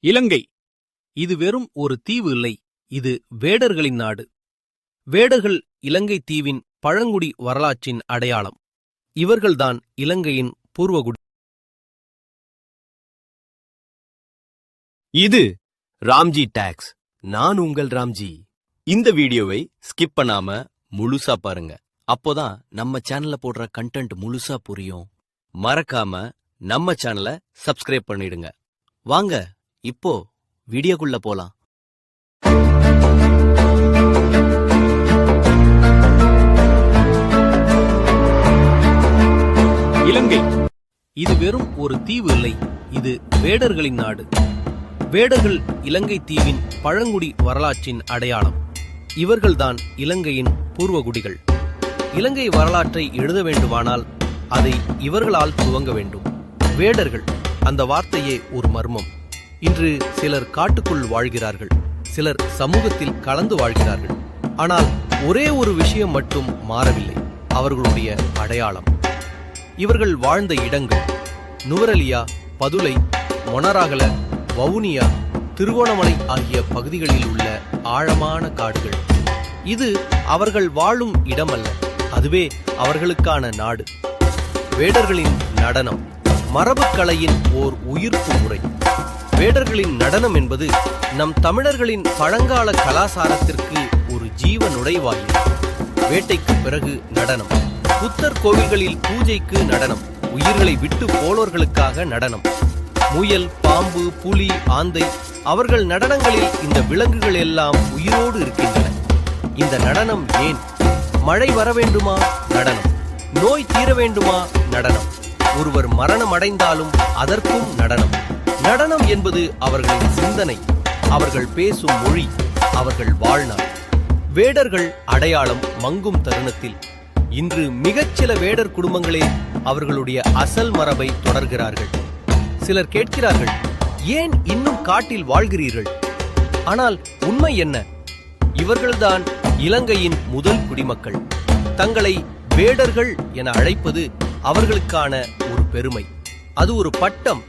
இலங்கை இது வெறும் ஒரு தீவு இல்லை, இது வேடர்களின் நாடு. வேடர்கள் இலங்கை தீவின் பழங்குடி வரலாற்றின் அடையாளம். இவர்கள்தான் இலங்கையின் பூர்வகுடி. இது ராம்ஜி டாக்ஸ். நான் உங்கள் ராம்ஜி. இந்த வீடியோவை ஸ்கிப் பண்ணாம முழுசா பாருங்க. அப்போதான் நம்ம சேனல்ல போடுற கண்டென்ட் முழுசா புரியும். மறக்காம நம்ம சேனலை சப்ஸ்கிரைப் பண்ணிடுங்க. வாங்க இப்போ வீடியோக்குள்ள போலாம். இலங்கை இது வெறும் ஒரு தீவு இல்லை, இது வேடர்களின் நாடு. வேடர்கள் இலங்கை தீவின் பழங்குடி வரலாற்றின் அடையாளம். இவர்கள்தான் இலங்கையின் பூர்வகுடிகள். இலங்கை வரலாற்றை எழுத வேண்டுமானால் அதை இவர்களால் துவங்க வேண்டும். வேடர்கள், அந்த வார்த்தையே ஒரு மர்மம். இன்று சிலர் காட்டுக்குள் வாழ்கிறார்கள், சிலர் சமூகத்தில் கலந்து வாழ்கிறார்கள். ஆனால் ஒரே ஒரு விஷயம் மட்டும் மாறவில்லை, அவர்களுடைய அடையாளம். இவர்கள் வாழ்ந்த இடங்கள் நுவரெலியா, பதுளை, மொனராகல, வவுனியா, திருகோணமலை ஆகிய பகுதிகளில் உள்ள ஆழமான காடுகள். இது அவர்கள் வாழும் இடமல்ல, அதுவே அவர்களுக்கான நாடு. வேடர்களின் நடனம் மரபுக்கலையின் ஓர் உயிர்ப்பு முறை. வேடர்களின் நடனம் என்பது நம் தமிழர்களின் பழங்கால கலாசாரத்திற்கு ஒரு ஜீவ நுழைவாயில். வேட்டைக்கு பிறகு நடனம், புத்தர் கோவில்களில் பூஜைக்கு நடனம், உயிர்களை விட்டு போனோர்களுக்காக நடனம். முயல், பாம்பு, புலி, ஆந்தை, அவர்கள் நடனங்களில் இந்த விலங்குகள் எல்லாம் உயிரோடு இருக்கின்றன. இந்த நடனம் ஏன்? மழை வர வேண்டுமா? நடனம். நோய் தீர வேண்டுமா? நடனம். ஒருவர் மரணம் அடைந்தாலும் அதற்கும் நடனம். நடனம் என்பது அவர்களின் சிந்தனை, அவர்கள் பேசும் மொழி, அவர்கள் வாழ்நாள். வேடர்கள் அடையாளம் மங்கும் தருணத்தில் இன்று மிகச்சில வேடர் குடும்பங்களே அவர்களுடைய அசல் மரபை தொடர்கிறார்கள். சிலர் கேட்கிறார்கள், ஏன் இன்னும் காட்டில் வாழ்கிறீர்கள்? ஆனால் உண்மை என்ன? இவர்கள்தான் இலங்கையின் முதல் குடிமக்கள். தங்களை வேடர்கள் என அழைப்பது அவர்களுக்கான ஒரு பெருமை. அது ஒரு பட்டம்,